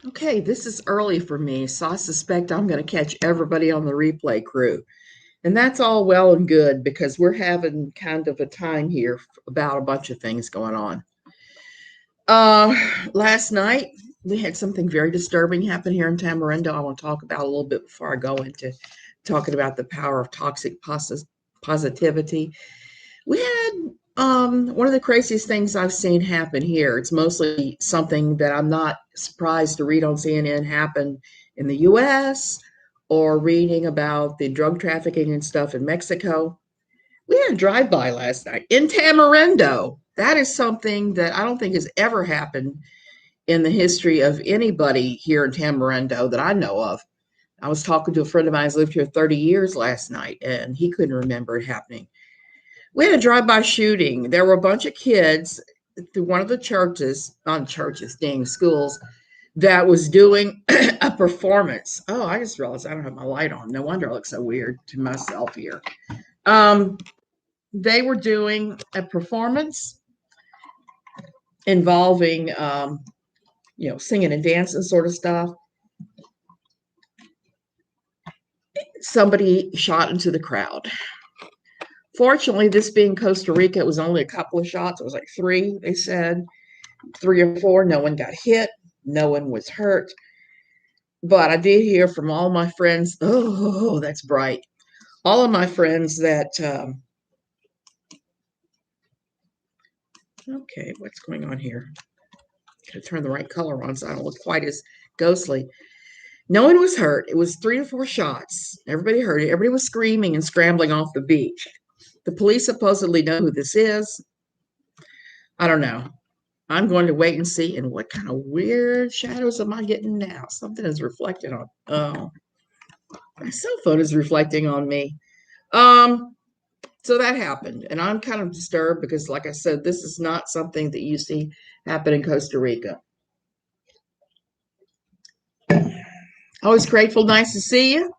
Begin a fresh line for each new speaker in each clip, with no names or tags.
Okay, this is early for me, so I suspect I'm going to catch everybody on the replay crew. And that's all well and good because we're having kind of a time here about a bunch of things going on. Uh, Last night, we had something very disturbing happen here in Tamarindo. I want to talk about a little bit before I go into talking about the power of toxic positivity. We had one of the craziest things I've seen happen here. It's mostly something that I'm not surprised to read on CNN happen in the US or reading about the drug trafficking and stuff in Mexico. We had a drive-by last night in Tamarindo. That is something that I don't think has ever happened in the history of anybody here in Tamarindo that I know of. I was talking to a friend of mine who's lived here 30 years last night, and he couldn't remember it happening. We had a drive-by shooting. There were a bunch of kids through one of the churches, not churches, dang schools, that was doing a performance. Oh, I just realized I don't have my light on. No wonder I look so weird to myself here. Um, they were doing a performance involving, singing and dancing sort of stuff. Somebody shot into the crowd. Fortunately, this being Costa Rica, it was only a couple of shots. It was like three, they said, three or four. No one got hit. No one was hurt. But I did hear from all my friends, oh, that's bright. All of my friends that, okay, what's going on here? Gotta turn the right color on so I don't look quite as ghostly. No one was hurt. It was three to four shots. Everybody heard it. Everybody was screaming and scrambling off the beach. The police supposedly know who this is. I don't know. I'm going to wait and see. And what kind of weird shadows am I getting now? Something is reflecting on. Oh, my cell phone is reflecting on me. Um, so that happened, and I'm kind of disturbed because, like I said, this is not something that you see happen in Costa Rica. Always grateful, nice to see you.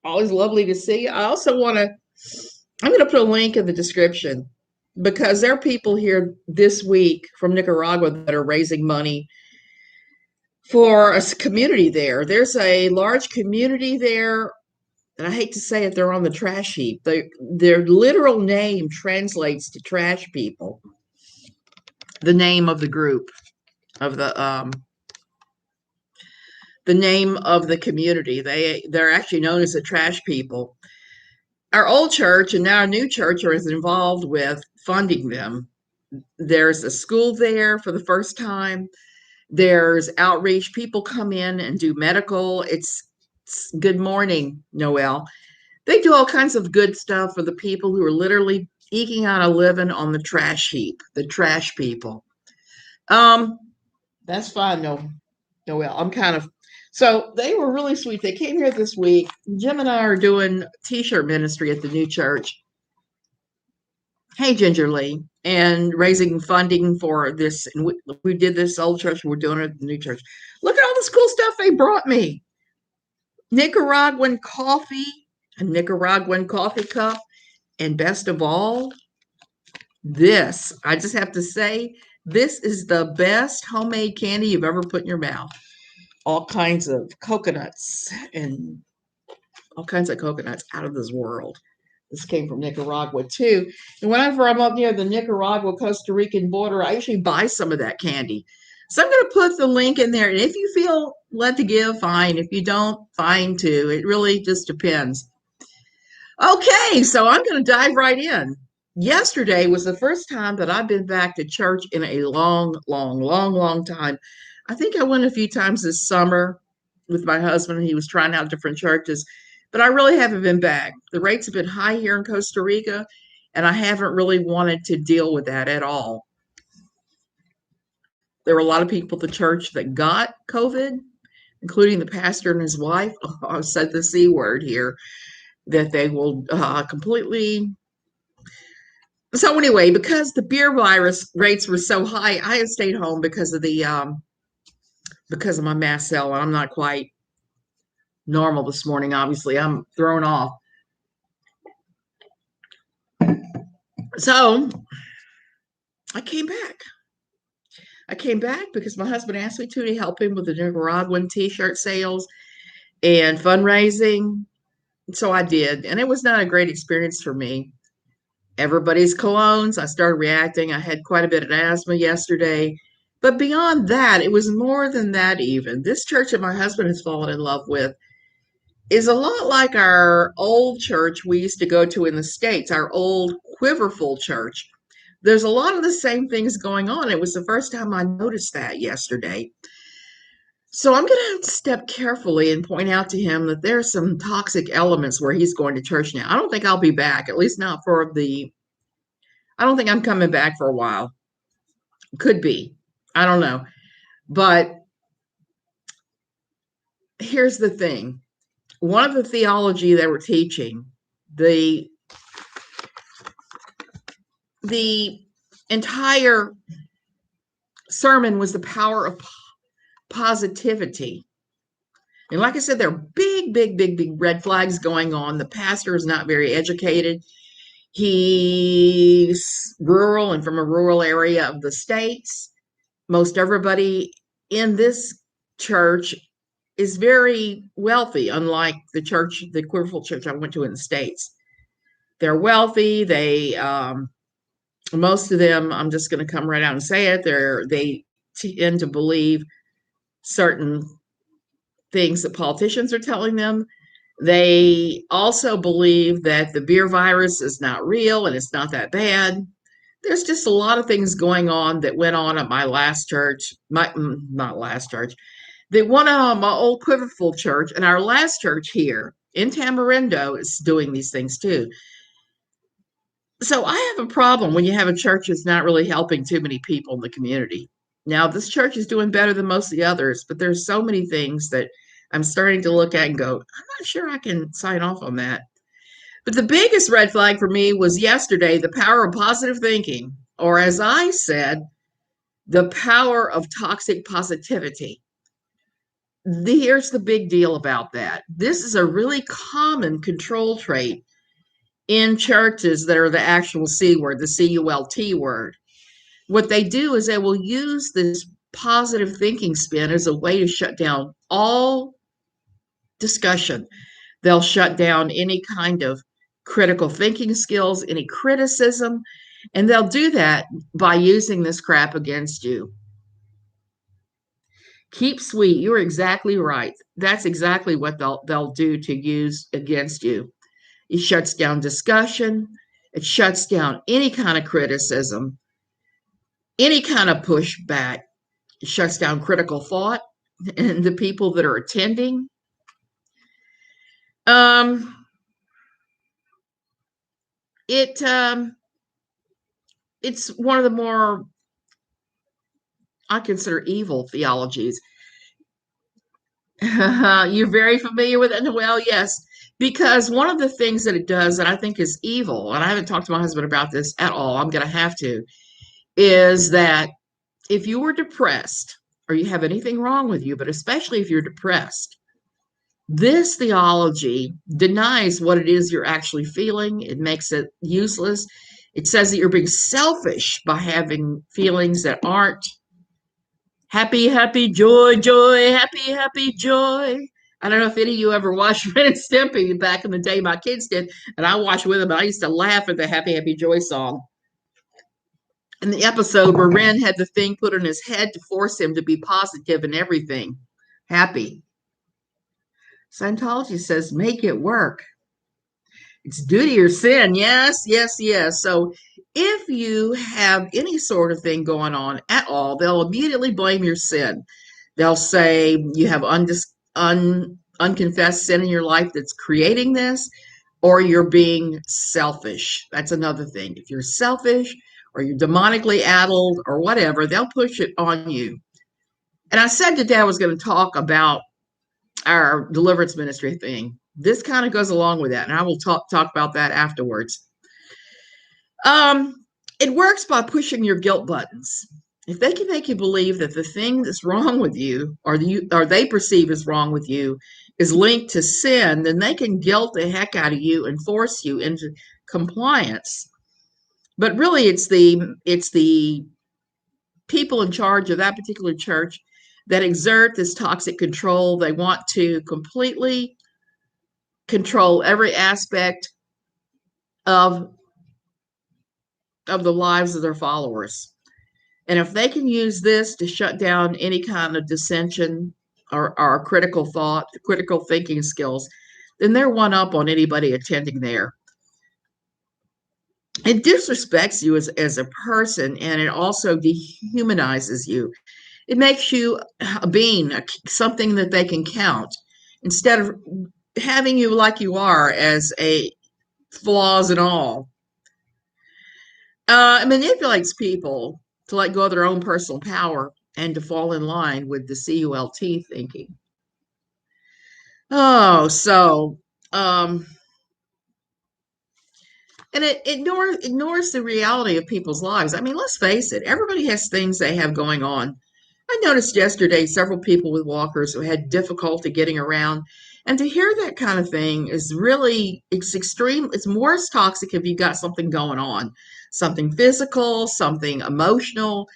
Always lovely to see you. I also want to. I'm going to put a link in the description because there are people here this week from Nicaragua that are raising money for a community there. There's a large community there, and I hate to say it, they're on the trash heap. Their literal name translates to trash people. The name of the group of the name of the community. They're actually known as the trash people. Our old church and now our new church are involved with funding them. There's a school there for the first time. There's outreach. People come in and do medical. It's good morning, Noel. They do all kinds of good stuff for the people who are literally eking out a living on the trash heap, the trash people. Um, that's fine, Noel. I'm kind of so they were really sweet. They came here this week. Jim and I are doing t-shirt ministry at the new church. Hey, Ginger Lee, and raising funding for this. And we did this old church. We're doing it at the new church. Look at all this cool stuff they brought me. Nicaraguan coffee, a Nicaraguan coffee cup, and best of all, this. I just have to say, this is the best homemade candy you've ever put in your mouth. All kinds of coconuts and all kinds of coconuts out of this world. This came from Nicaragua too. And whenever I'm up near the Nicaragua Costa Rican border, I usually buy some of that candy. So I'm going to put the link in there. And if you feel led to give, fine. If you don't, fine too. It really just depends. Okay, so I'm going to dive right in. Yesterday was the first time that I've been back to church in a long, long, long, long time. I think I went a few times this summer with my husband. He was trying out different churches, but I really haven't been back. The rates have been high here in Costa Rica, and I haven't really wanted to deal with that at all. There were a lot of people at the church that got COVID, including the pastor and his wife. Oh, I said the C word here, that they will completely. So anyway, because the beer virus rates were so high, I had stayed home because of my mast cell, and I'm not quite normal this morning. Obviously, I'm thrown off. So I came back. I came back because my husband asked me to help him with the Nicaraguan t-shirt sales and fundraising. So I did, and it was not a great experience for me. Everybody's colognes, I started reacting. I had quite a bit of asthma yesterday. But beyond that, it was more than that even. This church that my husband has fallen in love with is a lot like our old church we used to go to in the States, our old Quiverful church. There's a lot of the same things going on. It was the first time I noticed that yesterday. So I'm going to have to step carefully and point out to him that there's some toxic elements where he's going to church now. I don't think I'll be back, at least not for I don't think I'm coming back for a while. Could be. I don't know. But here's the thing. One of the theology they were teaching, the the entire sermon was the power of positivity. And like I said, there are big red flags going on. The pastor is not very educated. He's rural and from a rural area of the States. Most everybody in this church is very wealthy, unlike the church, the Quiverful church I went to in the States. They're wealthy. Most of them, I'm just going to come right out and say it, they tend to believe certain things that politicians are telling them. They also believe that the beer virus is not real and it's not that bad. There's just a lot of things going on that went on at my last church, not last church, that went on at my old Quiverful church, and our last church here in Tamarindo is doing these things too. So I have a problem when you have a church that's not really helping too many people in the community. Now, this church is doing better than most of the others, but there's so many things that I'm starting to look at and go, I'm not sure I can sign off on that. But the biggest red flag for me was yesterday, the power of positive thinking, or as I said, the power of toxic positivity. Here's the big deal about that. This is a really common control trait in churches that are the actual C word, the CULT word. What they do is they will use this positive thinking spin as a way to shut down all discussion. They'll shut down any kind of critical thinking skills, any criticism, and they'll do that by using this crap against you. Keep sweet. You're exactly right. That's exactly what they'll do to use against you. It shuts down discussion. It shuts down any kind of criticism, any kind of pushback. It shuts down critical thought and the people that are attending. It's one of the more I consider evil theologies. You're very familiar with it, Noel? Yes, because one of the things that it does that I think is evil, and I haven't talked to my husband about this at all, I'm going to have to, is that if you were depressed or you have anything wrong with you, but especially if you're depressed, this theology denies what it is you're actually feeling. It makes it useless. It says that you're being selfish by having feelings that aren't happy, happy, joy, joy, happy, happy, joy. I don't know if any of you ever watched Ren and Stimpy back in the day. My kids did, and I watched with them, but I used to laugh at the Happy, Happy Joy song. In the episode where Ren had the thing put on his head to force him to be positive in everything, happy. Scientology says, make it work. It's duty or sin. Yes, yes, yes. So if you have any sort of thing going on at all, they'll immediately blame your sin. They'll say you have unconfessed sin in your life that's creating this, or you're being selfish. That's another thing. If you're selfish or you're demonically addled or whatever, they'll push it on you. And I said today I was going to talk about our deliverance ministry thing. This kind of goes along with that, and I will talk about that afterwards. It works by pushing your guilt buttons. If they can make you believe that the thing that's wrong with you, or they perceive is wrong with you, is linked to sin, then they can guilt the heck out of you and force you into compliance. But really, it's the people in charge of that particular church that exert this toxic control. They want to completely control every aspect of the lives of their followers. And if they can use this to shut down any kind of dissension or critical thought, critical thinking skills, then they're one up on anybody attending there. It disrespects you as a person, and it also dehumanizes you. It makes you a being, something that they can count, instead of having you like you are as a flaws and all. It manipulates people to let go of their own personal power and to fall in line with the CULT thinking. Oh, so um, and it ignores the reality of people's lives. I mean, let's face it, everybody has things they have going on. I noticed yesterday several people with walkers who had difficulty getting around. And to hear that kind of thing is really, it's extreme. It's more toxic if you got something going on, something physical, something emotional,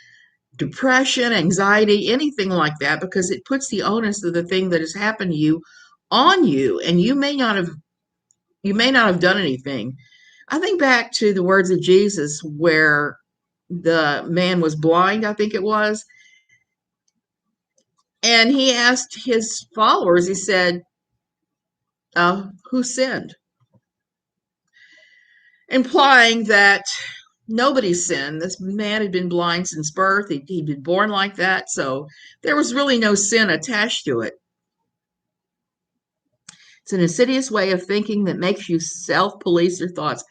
depression, anxiety, anything like that, because it puts the onus of the thing that has happened to you on you, and you may not have done anything. I think back to the words of Jesus where the man was blind, I think it was, and he asked his followers, he said, who sinned? Implying that nobody sinned. This man had been blind since birth. He'd been born like that. So there was really no sin attached to it. It's an insidious way of thinking that makes you self police your thoughts.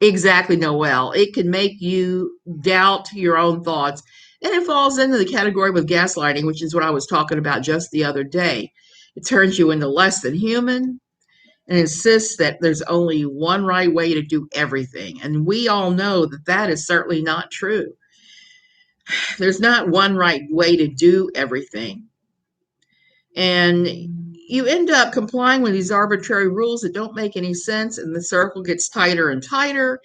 Exactly, Noel. It can make you doubt your own thoughts. And it falls into the category with gaslighting, which is what I was talking about just the other day. It turns you into less than human and insists that there's only one right way to do everything. And we all know that that is certainly not true. There's not one right way to do everything. And you end up complying with these arbitrary rules that don't make any sense, and the circle gets tighter and tighter,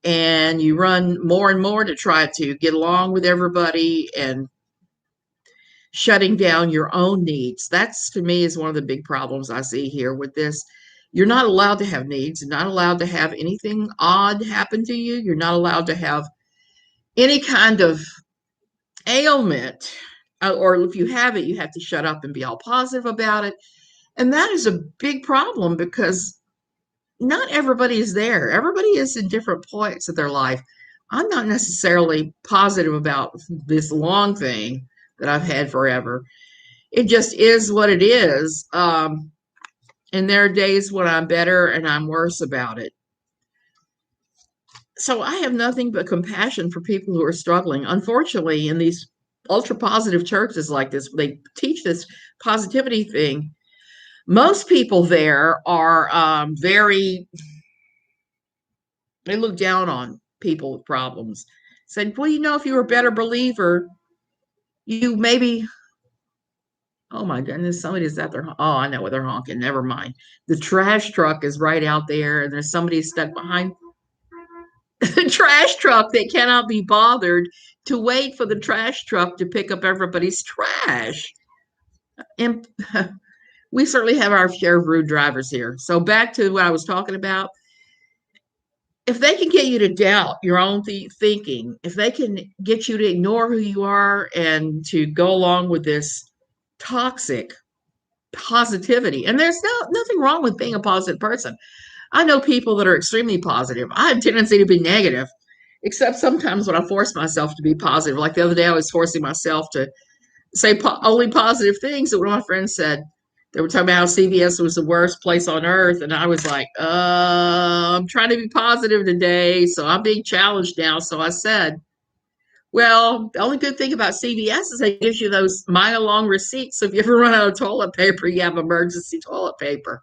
and you run more and more to try to get along with everybody and shutting down your own needs. That's, to me, is one of the big problems I see here with this. You're not allowed to have needs. You're not allowed to have anything odd happen to you. You're not allowed to have any kind of ailment. Or if you have it, you have to shut up and be all positive about it. And that is a big problem because not everybody is there. Everybody is in different points of their life. I'm not necessarily positive about this long thing that I've had forever. It just is what it is. And there are days when I'm better and I'm worse about it. So I have nothing but compassion for people who are struggling. Unfortunately, in these ultra positive churches like this, they teach this positivity thing. Most people there are they look down on people with problems. Said, well, if you were a better believer, you maybe, oh my goodness, somebody's out there. Oh, I know what they're honking. Never mind. The trash truck is right out there, and there's somebody stuck behind the trash truck that cannot be bothered to wait for the trash truck to pick up everybody's trash. And we certainly have our share of rude drivers here. So back to what I was talking about. If they can get you to doubt your own thinking, if they can get you to ignore who you are and to go along with this toxic positivity, and there's nothing wrong with being a positive person. I know people that are extremely positive. I have a tendency to be negative, except sometimes when I force myself to be positive. Like the other day, I was forcing myself to say only positive things. And one of my friends said, they were talking about how CVS was the worst place on earth. And I was like, I'm trying to be positive today. So I'm being challenged now. So I said, well, the only good thing about CVS is they gives you those mile-long receipts. So if you ever run out of toilet paper, you have emergency toilet paper.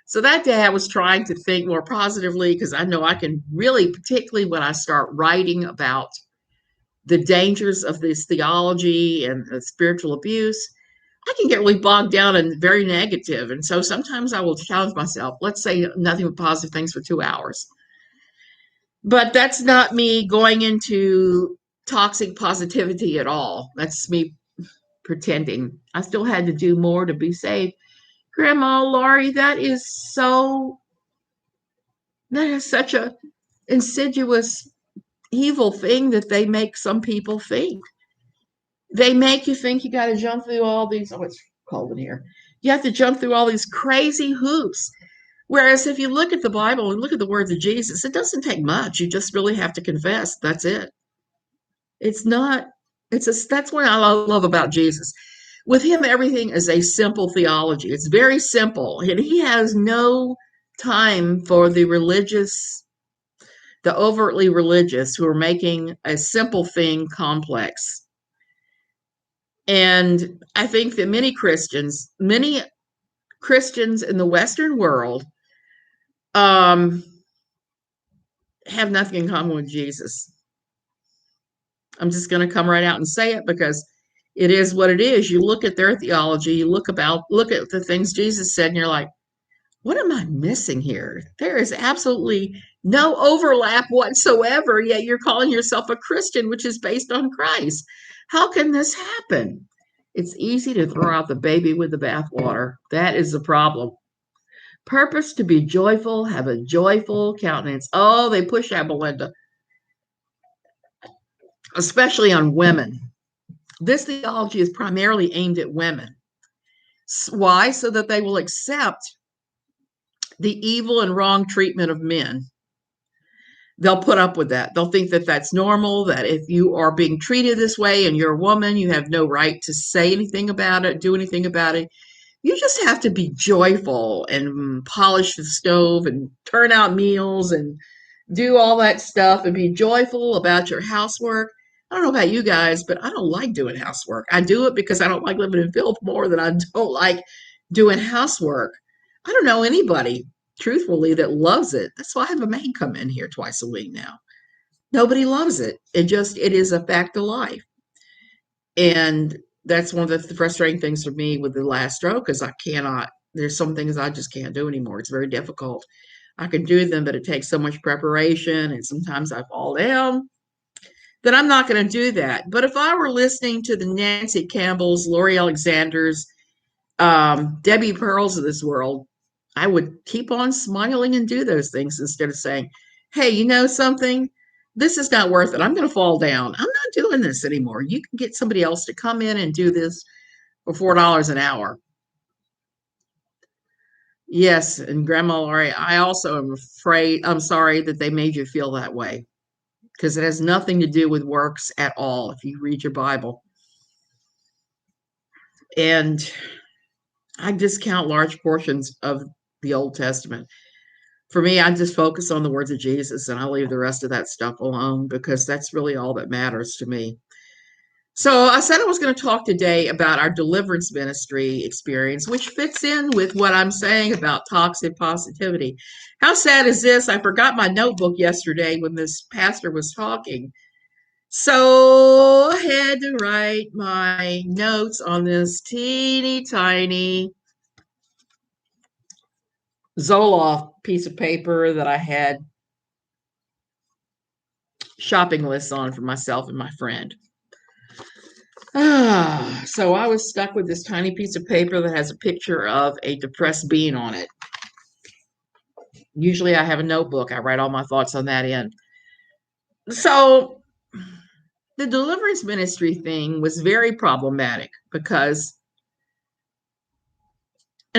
So that day I was trying to think more positively because I know I can really, particularly when I start writing about the dangers of this theology and spiritual abuse, I can get really bogged down and very negative. And so sometimes I will challenge myself, let's say nothing but positive things for 2 hours. But that's not me going into toxic positivity at all. That's me pretending. I still had to do more to be saved. Grandma Laurie, that is such a insidious evil thing that they make some people think. They make you think you got to jump through all these, oh, it's cold in here. You have to jump through all these crazy hoops. Whereas if you look at the Bible and look at the words of Jesus, it doesn't take much. You just really have to confess. That's it. It's not, that's what I love about Jesus. With him, everything is a simple theology. It's very simple. And he has no time for the overtly religious who are making a simple thing complex. And I think that many Christians in the Western world um, have nothing in common with Jesus. I'm just going to come right out and say it because it is what it is. You look at their theology, look at the things Jesus said, and you're like, what am I missing here? There is absolutely no overlap whatsoever, yet you're calling yourself a Christian, which is based on Christ. How can this happen? It's easy to throw out the baby with the bathwater. That is the problem. Purpose to be joyful, have a joyful countenance. Oh, they push that, Belinda, especially on women. This theology is primarily aimed at women. Why? So that they will accept the evil and wrong treatment of men. They'll put up with that. They'll think that that's normal, that if you are being treated this way and you're a woman, you have no right to say anything about it, do anything about it. You just have to be joyful and polish the stove and turn out meals and do all that stuff and be joyful about your housework. I don't know about you guys, but I don't like doing housework. I do it because I don't like living in filth more than I don't like doing housework. I don't know anybody, truthfully, that loves it. That's why I have a maid come in here twice a week now. Nobody loves it. It is a fact of life. And that's one of the frustrating things for me with the last stroke is there's some things I just can't do anymore. It's very difficult. I can do them, but it takes so much preparation and sometimes I fall down that I'm not going to do that. But if I were listening to the Nancy Campbells, Lori Alexanders, Debbie Pearls of this world, I would keep on smiling and do those things instead of saying, hey, you know something? This is not worth it. I'm going to fall down. I'm not doing this anymore. You can get somebody else to come in and do this for $4 an hour. Yes, and Grandma Laurie, I also I'm sorry that they made you feel that way because it has nothing to do with works at all if you read your Bible. And I discount large portions of the Old Testament. For me, I just focus on the words of Jesus and I leave the rest of that stuff alone because that's really all that matters to me. So I said I was going to talk today about our deliverance ministry experience, which fits in with what I'm saying about toxic positivity. How sad is this? I forgot my notebook yesterday when this pastor was talking. So I had to write my notes on this teeny tiny Zoloft piece of paper that I had shopping lists on for myself and my friend. So I was stuck with this tiny piece of paper that has a picture of a depressed bean on it. Usually I have a notebook. I write all my thoughts on that end. So the deliverance ministry thing was very problematic and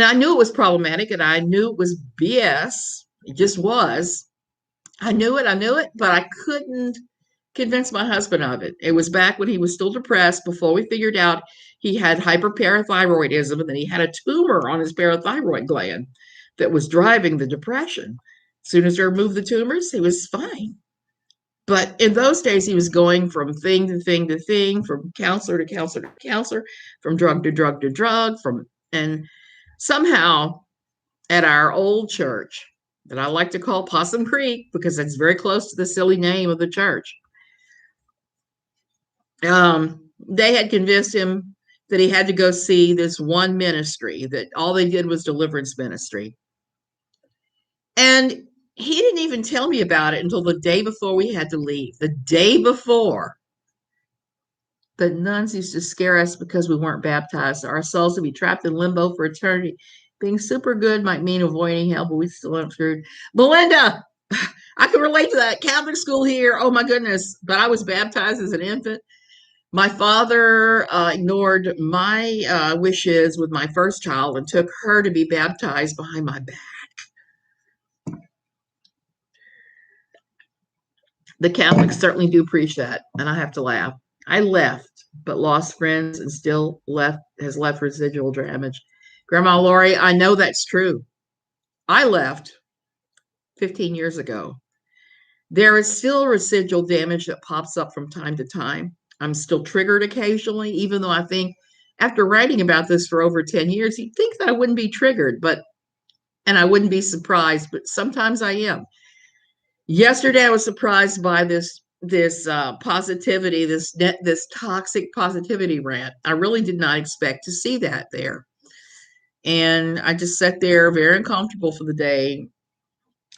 I knew it was problematic and I knew it was BS. It just was. I knew it, but I couldn't convince my husband of it. It was back when he was still depressed before we figured out he had hyperparathyroidism and then he had a tumor on his parathyroid gland that was driving the depression. As soon as they removed the tumors, he was fine. But in those days, he was going from thing to thing to thing, from counselor to counselor to counselor, from drug to drug to drug, and somehow at our old church that I like to call Possum Creek because it's very close to the silly name of the church. They had convinced him that he had to go see this one ministry, that all they did was deliverance ministry. And he didn't even tell me about it until the day before we had to leave. The day before. The nuns used to scare us because we weren't baptized. Our souls would be trapped in limbo for eternity. Being super good might mean avoiding hell, but we still aren't screwed. Melinda, I can relate to that. Catholic school here. Oh my goodness. But I was baptized as an infant. My father ignored my wishes with my first child and took her to be baptized behind my back. The Catholics certainly do preach that, and I have to laugh. I left, but lost friends and still left residual damage. Grandma Lori, I know that's true. I left 15 years ago. There is still residual damage that pops up from time to time. I'm still triggered occasionally, even though I think after writing about this for over 10 years, you'd think that I wouldn't be triggered, and I wouldn't be surprised, but sometimes I am. Yesterday, I was surprised by this positivity, this toxic positivity rant. I really did not expect to see that there, and I just sat there very uncomfortable for the day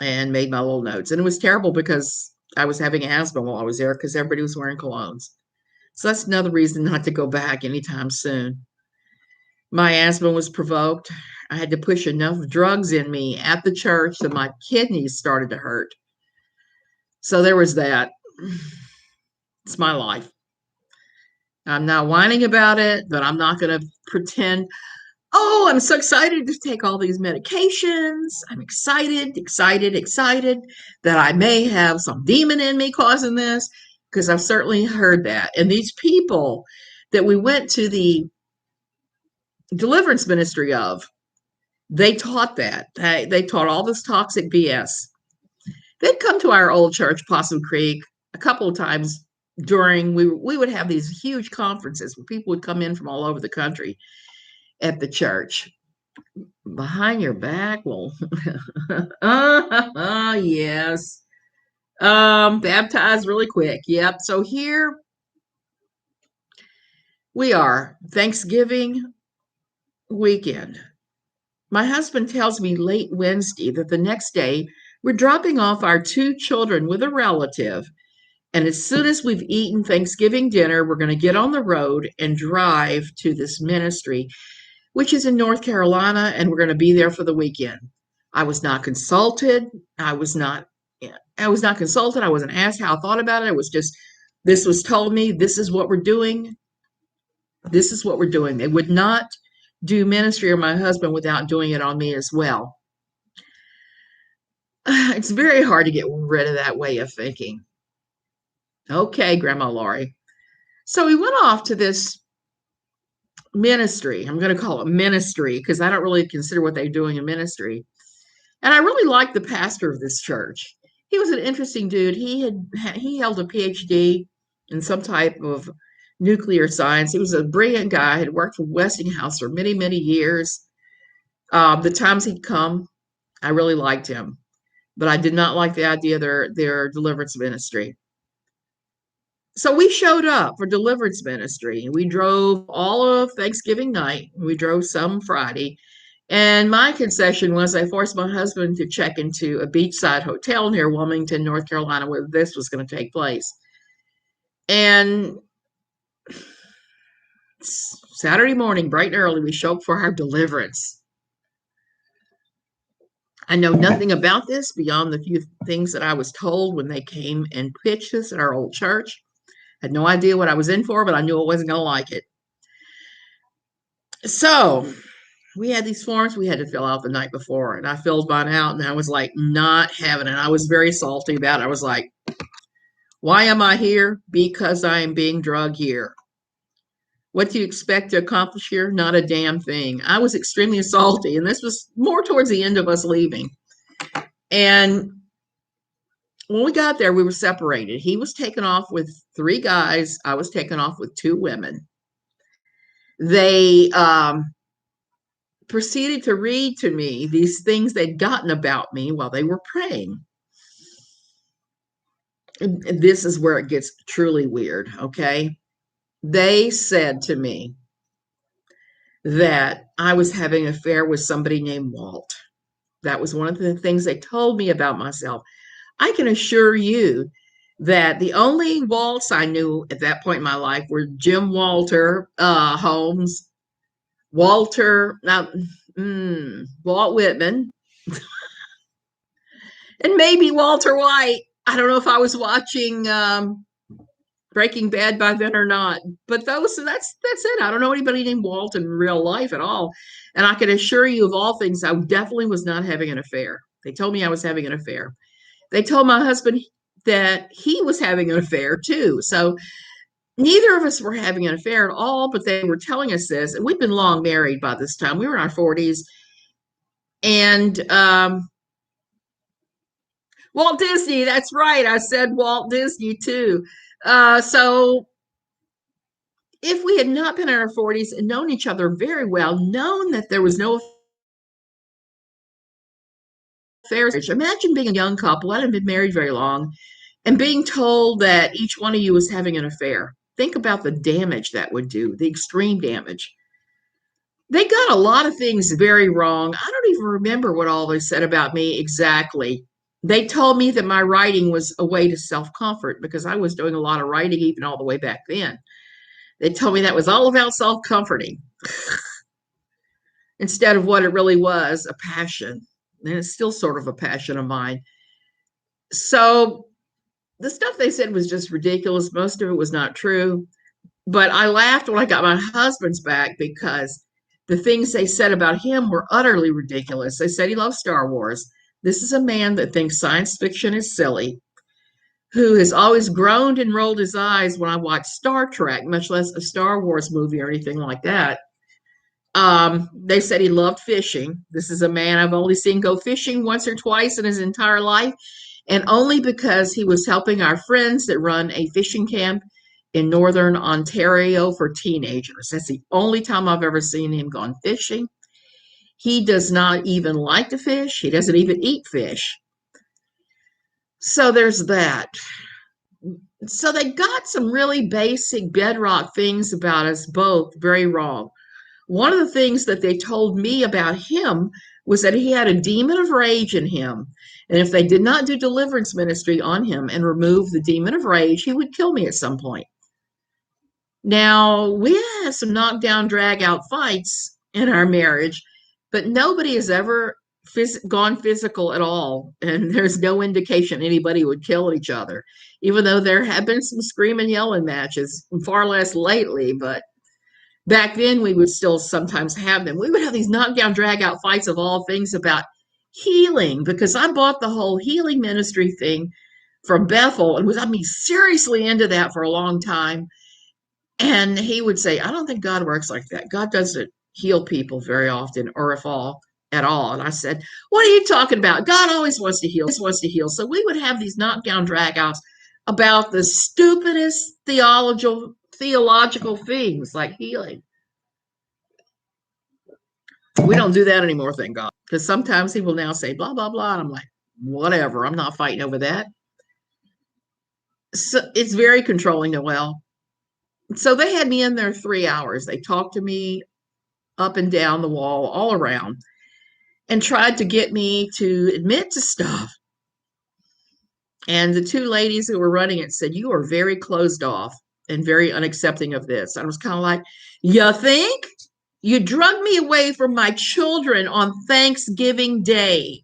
and made my little notes. And it was terrible because I was having asthma while I was there because everybody was wearing colognes. So that's another reason not to go back anytime soon. My asthma was provoked. I had to push enough drugs in me at the church that my kidneys started to hurt. So there was that. It's my life. I'm not whining about it, but I'm not going to pretend, oh, I'm so excited to take all these medications. I'm excited that I may have some demon in me causing this, because I've certainly heard that. And these people that we went to the deliverance ministry of, they taught that. They taught all this toxic BS. They'd come to our old church, Possum Creek, a couple of times during, we would have these huge conferences where people would come in from all over the country at the church. Behind your back? Well, yes. Baptized really quick. Yep. So here we are, Thanksgiving weekend. My husband tells me late Wednesday that the next day we're dropping off our two children with a relative. And as soon as we've eaten Thanksgiving dinner, we're going to get on the road and drive to this ministry, which is in North Carolina, and we're going to be there for the weekend. I was not consulted. I was not consulted. I wasn't asked how I thought about it. It was just, this was told me, this is what we're doing. This is what we're doing. They would not do ministry or my husband without doing it on me as well. It's very hard to get rid of that way of thinking. Okay, Grandma Laurie. So we went off to this ministry. I'm going to call it ministry because I don't really consider what they're doing in ministry. And I really liked the pastor of this church. He was an interesting dude. He held a PhD in some type of nuclear science. He was a brilliant guy. Had worked for Westinghouse for many, many years. The times he'd come, I really liked him, but I did not like the idea of their deliverance ministry. So we showed up for deliverance ministry. We drove all of Thanksgiving night. We drove some Friday. And my concession was I forced my husband to check into a beachside hotel near Wilmington, North Carolina, where this was going to take place. And Saturday morning, bright and early, we show up for our deliverance. I know nothing about this beyond the few things that I was told when they came and pitched this at our old church. Had no idea what I was in for, but I knew I wasn't going to like it. So we had these forms we had to fill out the night before, and I filled mine out, and I was like, not having it. I was very salty about it. I was like, why am I here? Because I am being drugged here. What do you expect to accomplish here? Not a damn thing. I was extremely salty, and this was more towards the end of us leaving. And when we got there, we were separated. He was taken off with 3 guys. I was taken off with 2 women. They proceeded to read to me these things they'd gotten about me while they were praying. And this is where it gets truly weird, okay? They said to me that I was having an affair with somebody named Walt. That was one of the things they told me about myself. I can assure you that the only Waltz I knew at that point in my life were Jim Walter Holmes, Walter, Walt Whitman, and maybe Walter White. I don't know if I was watching Breaking Bad by then or not, but that's it. I don't know anybody named Walt in real life at all, and I can assure you, of all things, I definitely was not having an affair. They told me I was having an affair. They told my husband that he was having an affair too. So neither of us were having an affair at all, but they were telling us this, and we'd been long married by this time. We were in our 40s, and Walt Disney. That's right. I said Walt Disney too. So if we had not been in our 40s and known each other very well, known that there was no affairs, imagine being a young couple, I hadn't been married very long, and being told that each one of you was having an affair. Think about the damage that would do, the extreme damage. They got a lot of things very wrong. I don't even remember what all they said about me exactly. They told me that my writing was a way to self comfort because I was doing a lot of writing even all the way back then. They told me that was all about self comforting instead of what it really was, a passion. And it's still sort of a passion of mine. So the stuff they said was just ridiculous. Most of it was not true. But I laughed when I got my husband's back because the things they said about him were utterly ridiculous. They said he loves Star Wars. This is a man that thinks science fiction is silly, who has always groaned and rolled his eyes when I watch Star Trek, much less a Star Wars movie or anything like that. They said he loved fishing. This is a man I've only seen go fishing once or twice in his entire life, and only because he was helping our friends that run a fishing camp in northern Ontario for teenagers. That's the only time I've ever seen him gone fishing. He does not even like to fish. He doesn't even eat fish. So there's that. So they got some really basic bedrock things about us both very wrong. One of the things that they told me about him was that he had a demon of rage in him. And if they did not do deliverance ministry on him and remove the demon of rage, he would kill me at some point. Now, we had some knockdown, drag out fights in our marriage, but nobody has ever gone physical at all. And there's no indication anybody would kill each other, even though there have been some screaming, yelling matches, far less lately. But back then, we would still sometimes have them. We would have these knockdown, drag out fights of all things about healing, because I bought the whole healing ministry thing from Bethel and was, I mean, seriously into that for a long time. And he would say, I don't think God works like that. God doesn't heal people very often, or if all at all. And I said, what are you talking about? God always wants to heal, wants to heal. So we would have these knockdown dragouts about the stupidest theological things like healing. We don't do that anymore, thank God. Because sometimes he will now say blah, blah, blah. And I'm like, whatever. I'm not fighting over that. So it's very controlling, Noel. So they had me in there 3 hours. They talked to me up and down the wall, all around, and tried to get me to admit to stuff. And the two ladies who were running it said, you are very closed off and very unaccepting of this. I was kind of like, you think? You drug me away from my children on Thanksgiving Day.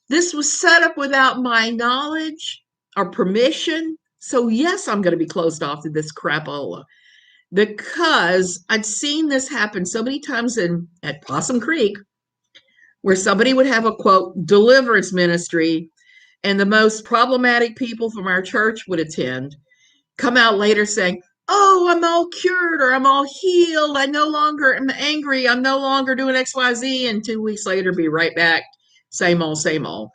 This was set up without my knowledge or permission. So, yes, I'm going to be closed off to this crapola, because I'd seen this happen so many times at Possum Creek, where somebody would have a quote deliverance ministry, and the most problematic people from our church would attend, come out later saying, oh, I'm all cured, or I'm all healed. I no longer am angry. I'm no longer doing XYZ. And 2 weeks later, be right back. Same old, same old.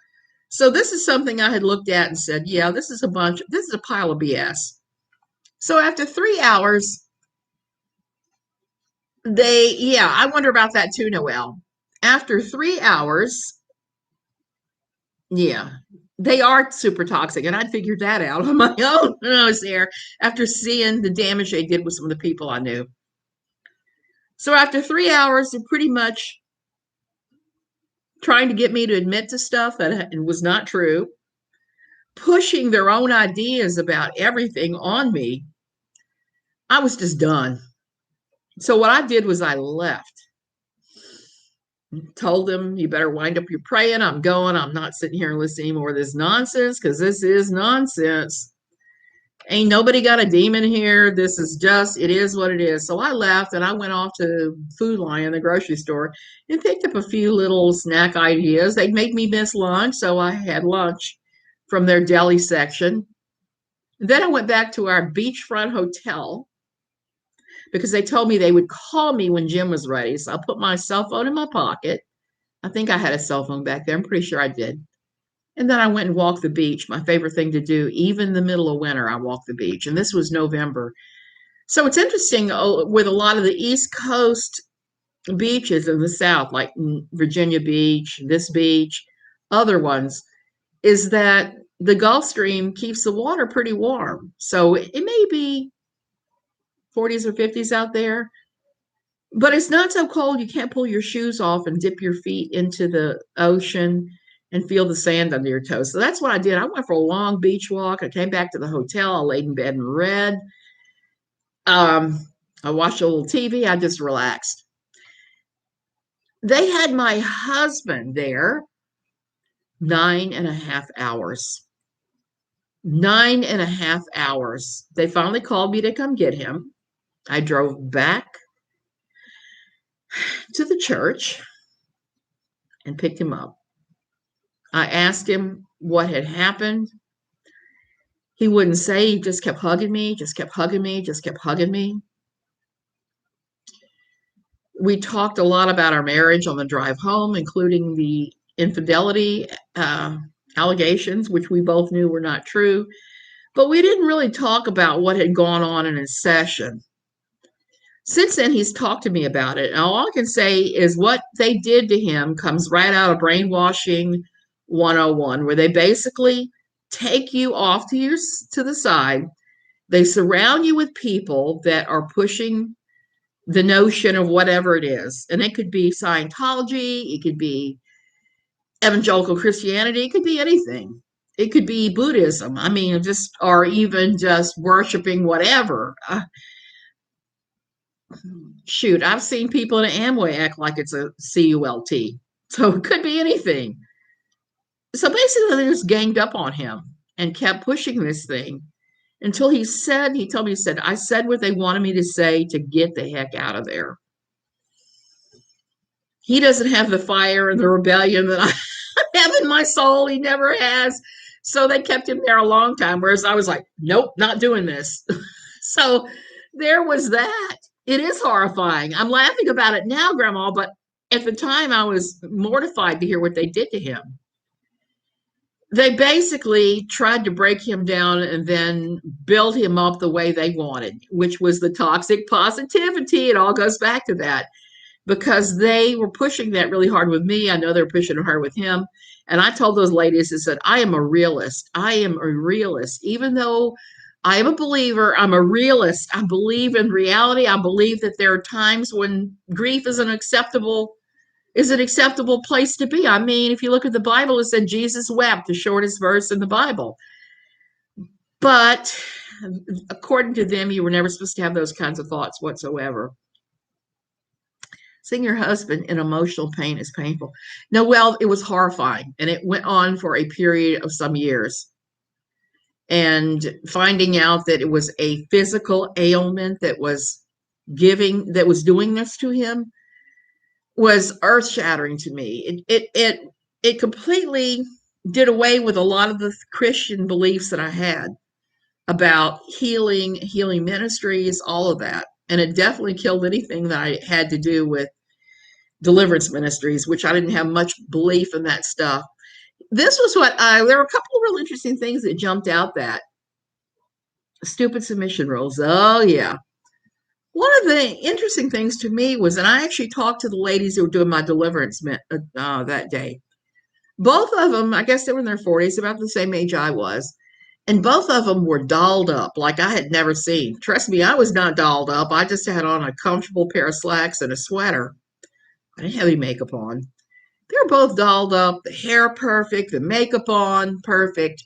So this is something I had looked at and said, yeah, this is a pile of BS. So after 3 hours, I wonder about that too, Noel. After 3 hours, yeah, they are super toxic. And I figured that out on my own when I was there after seeing the damage they did with some of the people I knew. So after 3 hours, they're pretty much trying to get me to admit to stuff that was not true. pushing their own ideas about everything on me. I was just done. So what I did was I left, told them, you better wind up your praying. I'm going. I'm not sitting here and listening anymore to this nonsense because this is nonsense. Ain't nobody got a demon here. This is just, it is what it is. So I left and I went off to Food Lion, the grocery store, and picked up a few little snack ideas. They'd make me miss lunch, so I had lunch from their deli section. Then I went back to our beachfront hotel because they told me they would call me when Jim was ready. So I put my cell phone in my pocket. I think I had a cell phone back there. I'm pretty sure I did. And then I went and walked the beach. My favorite thing to do, even in the middle of winter, I walked the beach. And this was November. So it's interesting with a lot of the East Coast beaches in the South, like Virginia Beach, this beach, other ones, is that the Gulf Stream keeps the water pretty warm. So it may be 40s or 50s out there, but it's not so cold you can't pull your shoes off and dip your feet into the ocean and feel the sand under your toes. So that's what I did. I went for a long beach walk. I came back to the hotel. I laid in bed and read. I watched a little TV. I just relaxed. They had my husband there 9.5 hours. 9.5 hours. They finally called me to come get him. I drove back to the church and picked him up. I asked him what had happened. He wouldn't say. He just kept hugging me, just kept hugging me, just kept hugging me. We talked a lot about our marriage on the drive home, including the infidelity allegations, which we both knew were not true. But we didn't really talk about what had gone on in his session. Since then, he's talked to me about it. And all I can say is what they did to him comes right out of Brainwashing 101, where they basically take you off to the side. They surround you with people that are pushing the notion of whatever it is. And it could be Scientology, it could be evangelical Christianity, it could be anything. It could be Buddhism. I mean, just, or even just worshiping whatever. Shoot, I've seen people in Amway act like it's a CULT. So it could be anything. So basically, they just ganged up on him and kept pushing this thing until he told me, he said, I said what they wanted me to say to get the heck out of there. He doesn't have the fire and the rebellion that I have in my soul. He never has. So they kept him there a long time, whereas I was like, nope, not doing this. So there was that. It is horrifying. I'm laughing about it now, Grandma, but at the time I was mortified to hear what they did to him. They basically tried to break him down and then build him up the way they wanted, which was the toxic positivity. It all goes back to that because they were pushing that really hard with me. I know they're pushing it hard with him. And I told those ladies, I said, I am a realist. I am a realist. Even though I am a believer, I'm a realist. I believe in reality. I believe that there are times when grief is an acceptable place to be. I mean, if you look at the Bible, it said Jesus wept, the shortest verse in the Bible. But according to them, you were never supposed to have those kinds of thoughts whatsoever. Seeing your husband in emotional pain is painful. No, well, it was horrifying, and it went on for a period of some years. And finding out that it was a physical ailment that was doing this to him was earth-shattering to me. It completely did away with a lot of the Christian beliefs that I had about healing ministries, all of that. And it definitely killed anything that I had to do with deliverance ministries, which I didn't have much belief in that stuff. This was there were a couple of real interesting things that jumped out. That stupid submission rules. Oh, yeah. One of the interesting things to me was, and I actually talked to the ladies who were doing my deliverance that day. Both of them, I guess they were in their 40s, about the same age I was. And both of them were dolled up like I had never seen. Trust me, I was not dolled up. I just had on a comfortable pair of slacks and a sweater. I didn't have any makeup on. They were both dolled up, the hair perfect, the makeup on perfect.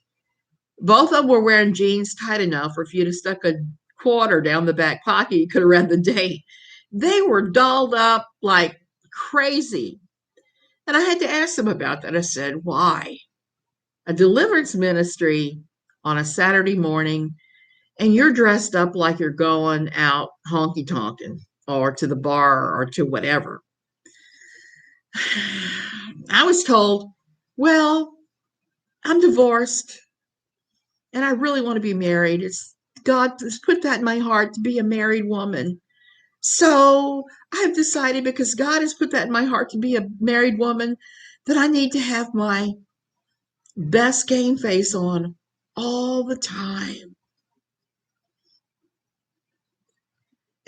Both of them were wearing jeans tight enough, or if you'd have stuck a quarter down the back pocket, you could have read the date. They were dolled up like crazy. And I had to ask them about that. I said, why? A deliverance ministry on a Saturday morning, and you're dressed up like you're going out honky tonkin' or to the bar or to whatever. I was told, well, I'm divorced and I really want to be married. It's God has put that in my heart to be a married woman. So I've decided, because God has put that in my heart to be a married woman, that I need to have my best game face on all the time.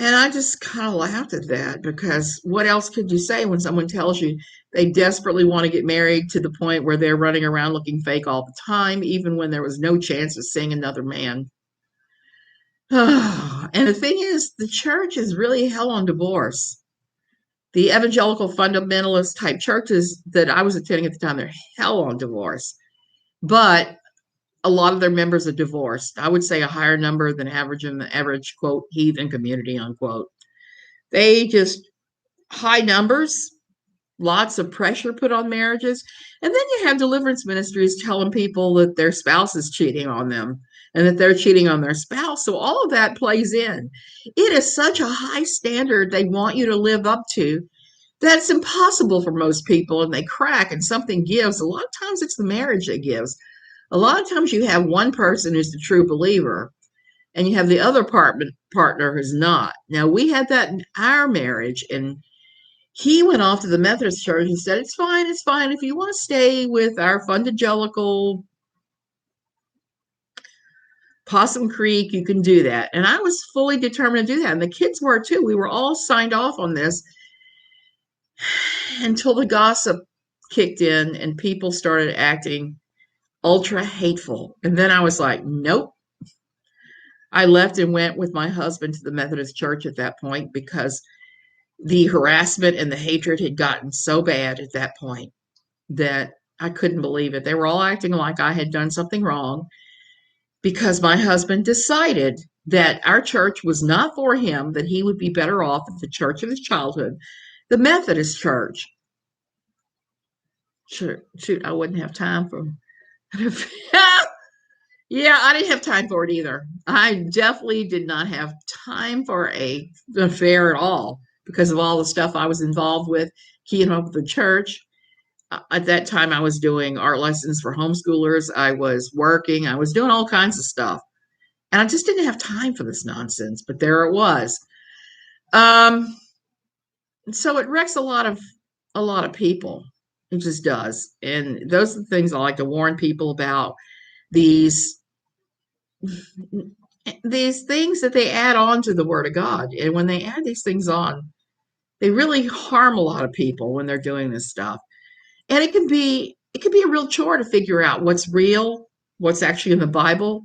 And I just kind of laughed at that, because what else could you say when someone tells you they desperately want to get married to the point where they're running around looking fake all the time, even when there was no chance of seeing another man? And the thing is, the church is really hell on divorce. The evangelical fundamentalist type churches that I was attending at the time, they're hell on divorce. But a lot of their members are divorced. I would say a higher number than average in the average, quote, heathen community, unquote. They just high numbers, lots of pressure put on marriages. And then you have deliverance ministries telling people that their spouse is cheating on them and that they're cheating on their spouse. So all of that plays in. It is such a high standard they want you to live up to that's impossible for most people, and they crack and something gives. A lot of times it's the marriage that gives. A lot of times you have one person who's the true believer and you have the other partner who's not. Now, we had that in our marriage, and he went off to the Methodist church and said, it's fine, it's fine. If you want to stay with our fundagelical Possum Creek, you can do that. And I was fully determined to do that. And the kids were too. We were all signed off on this until the gossip kicked in and people started acting ultra hateful. And then I was like, nope. I left and went with my husband to the Methodist church at that point, because the harassment and the hatred had gotten so bad at that point that I couldn't believe it. They were all acting like I had done something wrong, because my husband decided that our church was not for him, that he would be better off at the church of his childhood, the Methodist church. Shoot, I wouldn't have time for Yeah, I didn't have time for it either. I definitely did not have time for a affair at all, because of all the stuff I was involved with, keeping up with the church. At that time, I was doing art lessons for homeschoolers. I was working. I was doing all kinds of stuff, and I just didn't have time for this nonsense. But there it was. Um, so it wrecks a lot of people. It just does, and those are the things I like to warn people about. These these things that they add on to the word of God. And when they add these things on, they really harm a lot of people when they're doing this stuff. And it can be a real chore to figure out what's real, what's actually in the Bible,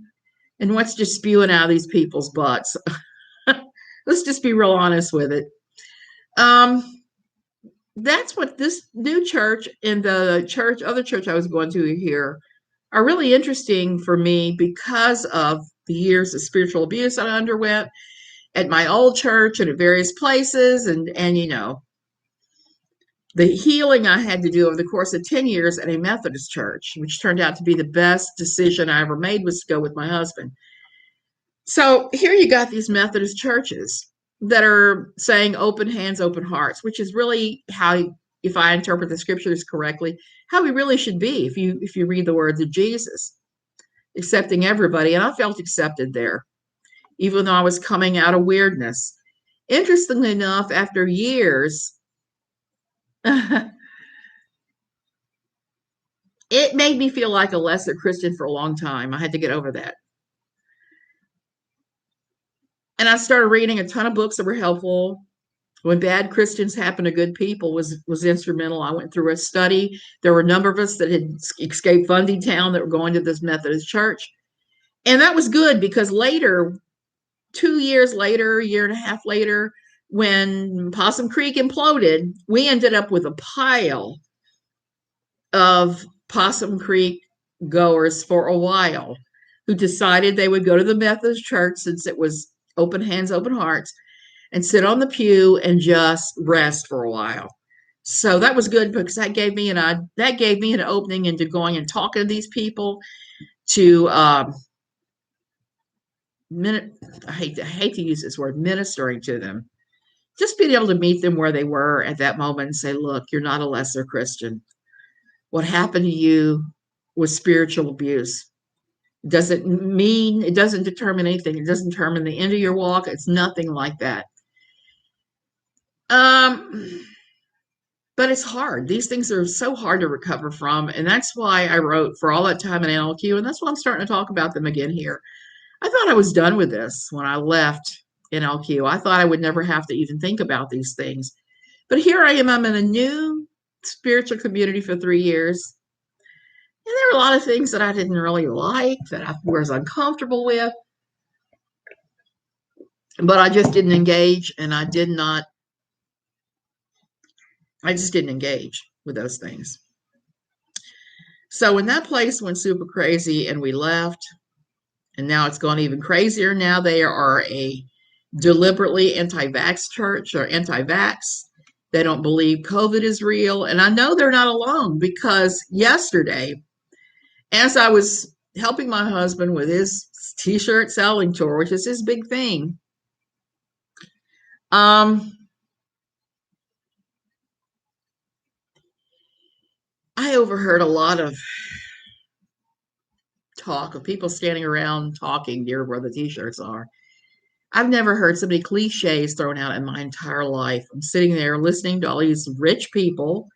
and what's just spewing out of these people's butts. Let's just be real honest with it. Um, that's what this new church and the other church I was going to here, are really interesting for me, because of the years of spiritual abuse I underwent at my old church and at various places, and the healing I had to do over the course of 10 years at a Methodist church, which turned out to be the best decision I ever made, was to go with my husband. So here you got these Methodist churches that are saying open hands, open hearts, which is really how, if I interpret the scriptures correctly, how we really should be if you read the words of Jesus, accepting everybody. And I felt accepted there, even though I was coming out of weirdness. Interestingly enough, after years, it made me feel like a lesser Christian for a long time. I had to get over that. And I started reading a ton of books that were helpful. When Bad Christians Happen to Good People was instrumental. I went through a study. There were a number of us that had escaped Fundy Town that were going to this Methodist church. And that was good, because later, 2 years later, a year and a half later, when Possum Creek imploded, we ended up with a pile of Possum Creek goers for a while. who decided they would go to the Methodist church since it was open hands, open hearts, and sit on the pew and just rest for a while. So that was good because that gave me an opening into going and talking to these people to I hate to use this word, ministering to them, just being able to meet them where they were at that moment and say, look, you're not a lesser Christian. What happened to you was spiritual abuse. It doesn't determine anything. It doesn't determine the end of your walk. It's nothing like that. Um, but it's hard. These things are so hard to recover from. And that's why I wrote For All That Time in NLQ. And that's why I'm starting to talk about them again here. I thought I was done with this when I left NLQ. I thought I would never have to even think about these things. But here I am. I'm in a new spiritual community for 3 years. And there were a lot of things that I didn't really like, that I was uncomfortable with. But I just didn't engage, and I just didn't engage with those things. So when that place went super crazy and we left, and now it's gone even crazier. Now they are a deliberately anti-vax church or anti-vax. They don't believe COVID is real. And I know they're not alone because yesterday, as I was helping my husband with his t-shirt selling tour, which is his big thing, I overheard a lot of talk of people standing around talking near where the t-shirts are. I've never heard so many cliches thrown out in my entire life. I'm sitting there listening to all these rich people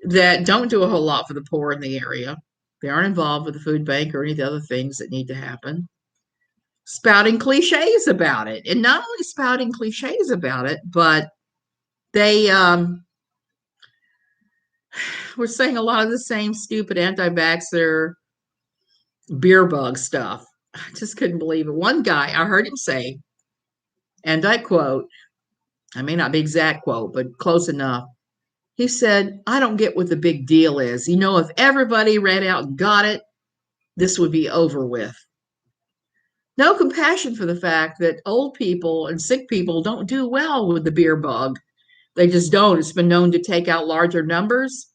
that don't do a whole lot for the poor in the area. They aren't involved with the food bank or any of the other things that need to happen. Spouting cliches about it. And not only spouting cliches about it, but they were saying a lot of the same stupid anti-vaxxer beer bug stuff. I just couldn't believe it. One guy, I heard him say, and I quote, I may not be exact quote, but close enough. He said, I don't get what the big deal is. You know, if everybody ran out and got it, this would be over with. No compassion for the fact that old people and sick people don't do well with the beer bug. They just don't. It's been known to take out larger numbers.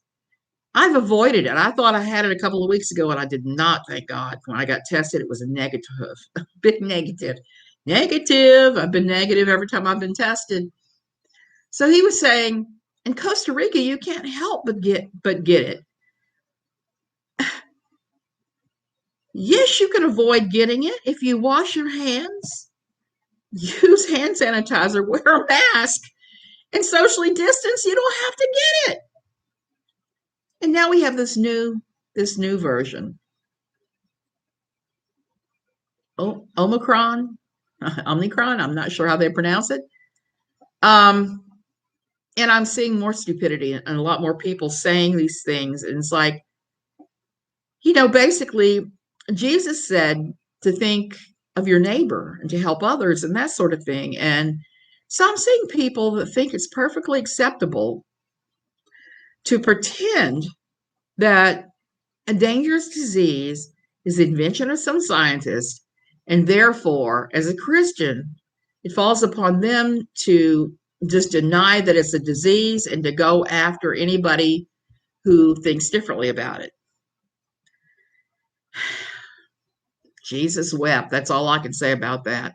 I've avoided it. I thought I had it a couple of weeks ago and I did not, thank God. When I got tested, it was a negative, big negative. Negative. I've been negative every time I've been tested. So he was saying, in Costa Rica, you can't help but get it. Yes, you can avoid getting it if you wash your hands, use hand sanitizer, wear a mask, and socially distance. You don't have to get it. And now we have this new version. Omicron, Omicron. I'm not sure how they pronounce it. And I'm seeing more stupidity and a lot more people saying these things. And it's like, basically, Jesus said to think of your neighbor and to help others and that sort of thing. And so I'm seeing people that think it's perfectly acceptable to pretend that a dangerous disease is the invention of some scientist, and therefore, as a Christian, it falls upon them to just deny that it's a disease and to go after anybody who thinks differently about it. Jesus wept. That's all I can say about that.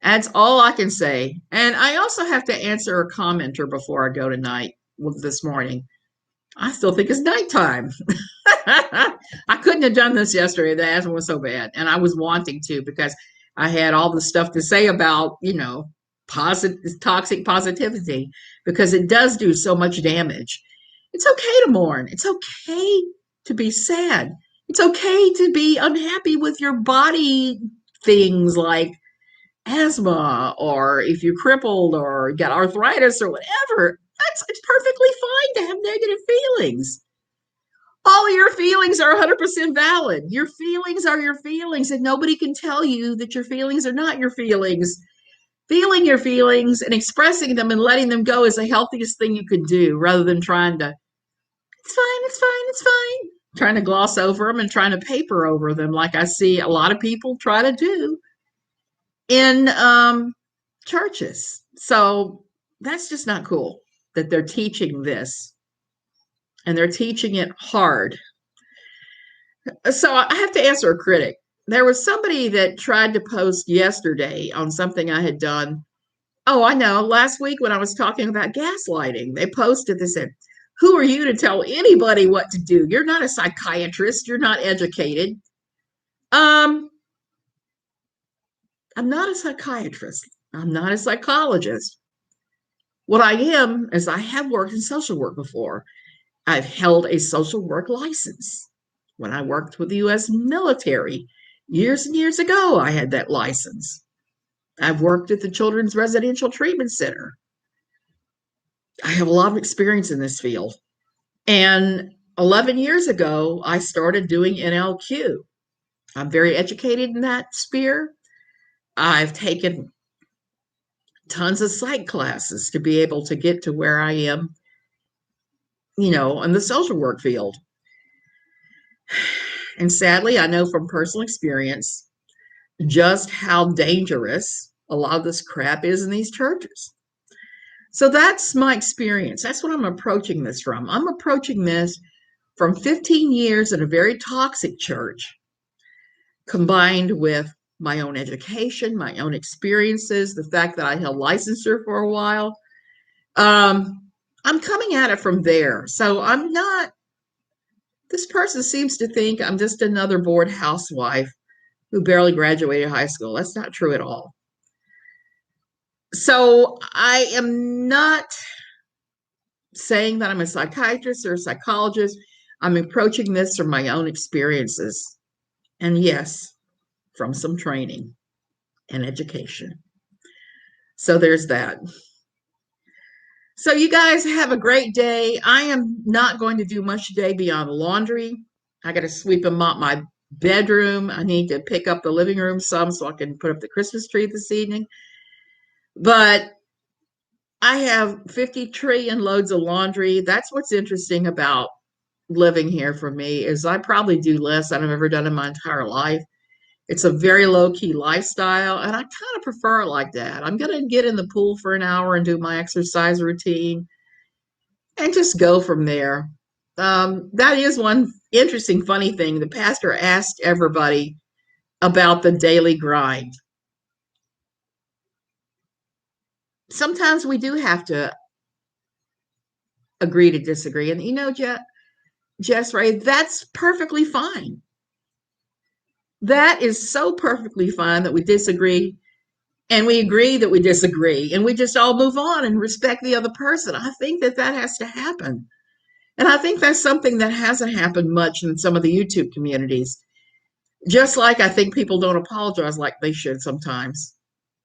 That's all I can say. And I also have to answer a commenter before I go tonight this morning. I still think it's nighttime. I couldn't have done this yesterday. The asthma was so bad. And I was wanting to because I had all the stuff to say about, toxic positivity, because it does do so much damage. It's okay to mourn. It's okay to be sad. It's okay to be unhappy with your body things like asthma, or if you're crippled or got arthritis or whatever. It's perfectly fine to have negative feelings. All your feelings are 100% valid. Your feelings are your feelings, and nobody can tell you that your feelings are not your feelings. Feeling your feelings and expressing them and letting them go is the healthiest thing you could do, rather than trying to, it's fine, it's fine, it's fine. trying to gloss over them and trying to paper over them, like I see a lot of people try to do in churches. So that's just not cool that they're teaching this, and they're teaching it hard. So I have to answer a critic. There was somebody that tried to post yesterday on something I had done. Oh, I know. Last week when I was talking about gaslighting, they posted, they said, "Who are you to tell anybody what to do? You're not a psychiatrist. You're not educated." Um, I'm not a psychiatrist. I'm not a psychologist. What I am is I have worked in social work before. I've held a social work license. When I worked with the US military years and years ago, I had that license. I've worked at the Children's Residential Treatment Center. I have a lot of experience in this field. And 11 years ago, I started doing NLQ. I'm very educated in that sphere. I've taken tons of psych classes to be able to get to where I am, in the social work field. And sadly, I know from personal experience just how dangerous a lot of this crap is in these churches. So that's my experience. That's what I'm approaching this from. I'm approaching this from 15 years in a very toxic church, combined with my own education, my own experiences, the fact that I held licensure for a while. I'm coming at it from there. So I'm not, this person seems to think I'm just another bored housewife who barely graduated high school. That's not true at all. So I am not saying that I'm a psychiatrist or a psychologist. I'm approaching this from my own experiences. And yes, from some training and education. So there's that. So you guys have a great day. I am not going to do much today beyond laundry. I got to sweep and mop my bedroom. I need to pick up the living room some so I can put up the Christmas tree this evening. But I have 50 trillion loads of laundry. That's what's interesting about living here for me is I probably do less than I've ever done in my entire life. It's a very low key lifestyle, and I kind of prefer it like that. I'm going to get in the pool for an hour and do my exercise routine and just go from there. That is one interesting, funny thing. The pastor asked everybody about the daily grind. Sometimes we do have to agree to disagree. And Jess Ray, that's perfectly fine. That is so perfectly fine that we disagree and we agree that we disagree and we just all move on and respect the other person. I think that has to happen. And I think that's something that hasn't happened much in some of the YouTube communities. Just like I think people don't apologize like they should sometimes.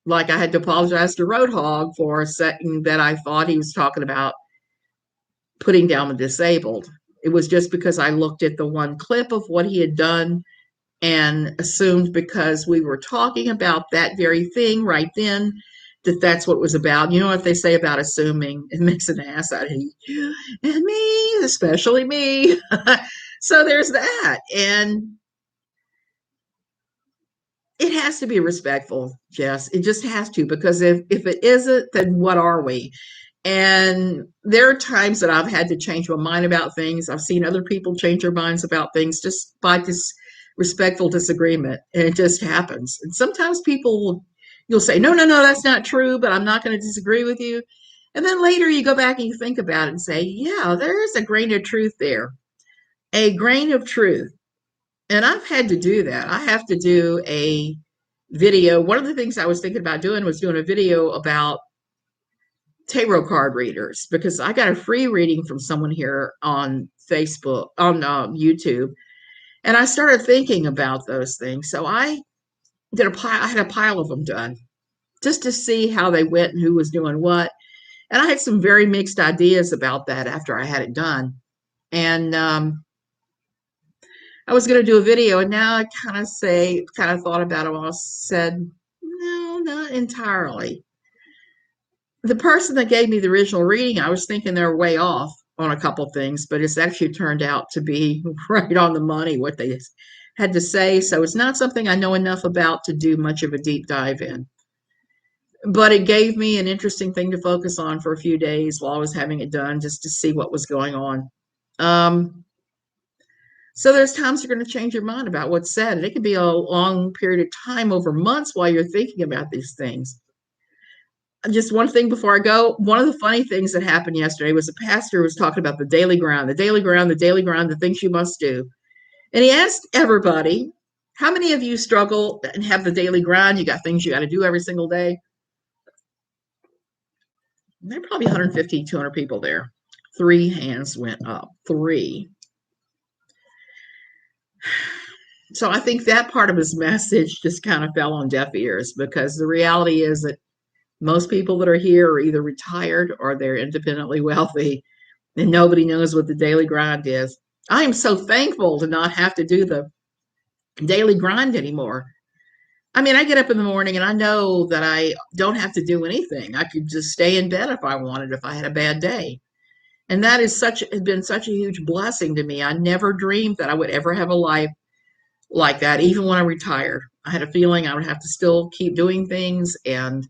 Like I had to apologize to Roadhog for a second that I thought he was talking about putting down the disabled. It was just because I looked at the one clip of what he had done and assumed because we were talking about that very thing right then that that's what it was about. You know what they say about assuming? It makes an ass out of you and me, especially me. So there's that. And it has to be respectful, Jess. It just has to, because if it isn't, then what are we? And there are times that I've had to change my mind about things. I've seen other people change their minds about things just by this respectful disagreement. And it just happens. And sometimes you'll say, no, that's not true, but I'm not going to disagree with you. And then later you go back and you think about it and say, yeah, there is a grain of truth there. A grain of truth. And I've had to do that. I have to do a video. One of the things I was thinking about doing was doing a video about tarot card readers, because I got a free reading from someone here on Facebook, on YouTube. And I started thinking about those things. So I had a pile of them done just to see how they went and who was doing what. And I had some very mixed ideas about that after I had it done. And I was going to do a video, and now I kind of thought about it. I said, no, not entirely. The person that gave me the original reading, I was thinking they were way off on a couple things, but it's actually turned out to be right on the money what they had to say. So it's not something I know enough about to do much of a deep dive in. But it gave me an interesting thing to focus on for a few days while I was having it done, just to see what was going on. Um, so there's times you're going to change your mind about what's said, and it could be a long period of time over months while you're thinking about these things. Just one thing before I go. One of the funny things that happened yesterday was a pastor was talking about the daily ground, the daily ground, the daily ground, the things you must do. And he asked everybody, how many of you struggle and have the daily grind? You got things you got to do every single day. There are probably 150, 200 people there. 3 hands went up. 3. So I think that part of his message just kind of fell on deaf ears, because the reality is that most people that are here are either retired or they're independently wealthy, and nobody knows what the daily grind is. I am so thankful to not have to do the daily grind anymore. I mean, I get up in the morning and I know that I don't have to do anything. I could just stay in bed if I wanted, if I had a bad day. And that is has been such a huge blessing to me. I never dreamed that I would ever have a life like that, even when I retired. I had a feeling I would have to still keep doing things. And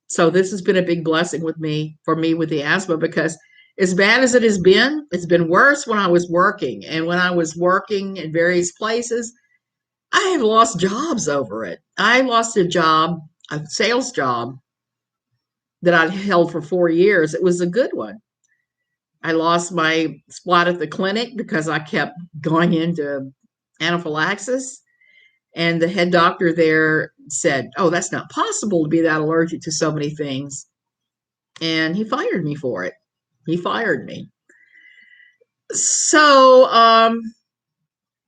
so this has been a big blessing for me with the asthma, because as bad as it has been, it's been worse when I was working. And when I was working in various places, I have lost jobs over it. I lost a job, a sales job that I'd held for 4 years. It was a good one. I lost my spot at the clinic because I kept going into anaphylaxis. And the head doctor there said, "Oh, that's not possible to be that allergic to so many things." And he fired me for it. He fired me. So,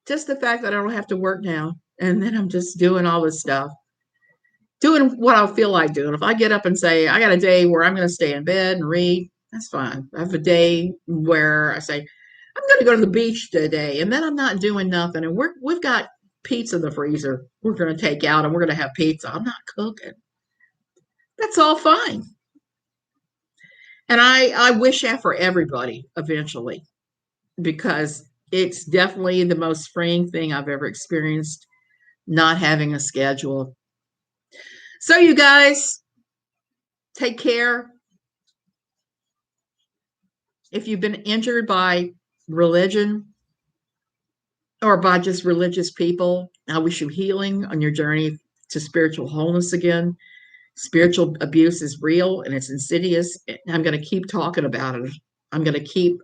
just the fact that I don't have to work now, and then I'm just doing all this stuff, doing what I feel like doing. If I get up and say, I got a day where I'm going to stay in bed and read, that's fine. I have a day where I say, I'm going to go to the beach today, and then I'm not doing nothing. And we've got pizza in the freezer. We're going to take out and we're going to have pizza. I'm not cooking. That's all fine. And I wish that for everybody eventually, because it's definitely the most freeing thing I've ever experienced, not having a schedule. So you guys, take care. If you've been injured by religion or by just religious people, I wish you healing on your journey to spiritual wholeness again. Spiritual abuse is real and it's insidious. I'm going to keep talking about it. I'm going to keep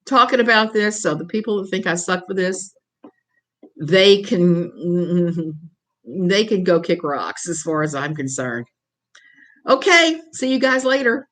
talking about this, so the people that think I suck for this, they can go kick rocks as far as I'm concerned. Okay, see you guys later.